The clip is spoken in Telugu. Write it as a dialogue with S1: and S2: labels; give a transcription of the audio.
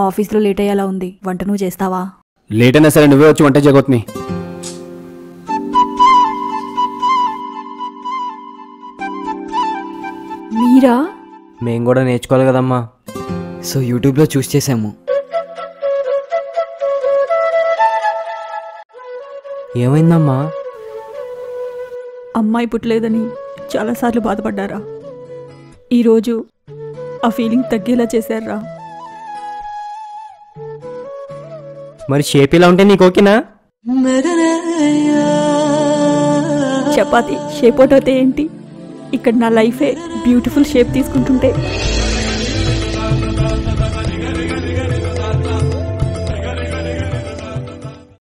S1: ఆఫీస్లో లేట్ అయ్యేలా ఉంది, వంట నువ్వు చేస్తావా?
S2: లేట్ అయినా సరే నువ్వే వచ్చి వంట చేయగొత్తుని.
S1: మీరా?
S2: మేము కూడా నేర్చుకోవాలి కదమ్మా.
S3: సో యూట్యూబ్లో చూస్ చేసాము.
S2: ఏమైందమ్మా?
S1: అమ్మాయి పుట్టలేదని చాలాసార్లు బాధపడ్డారా? ఈరోజు ఆ ఫీలింగ్ తగ్గేలా చేశారా?
S2: మరి షేప్ ఇలా ఉంటే నీకు ఓకేనా?
S1: చపాతి షేప్ అవుట్ అయితే ఏంటి, ఇక్కడ నా లైఫే బ్యూటిఫుల్ షేప్ తీసుకుంటుంటే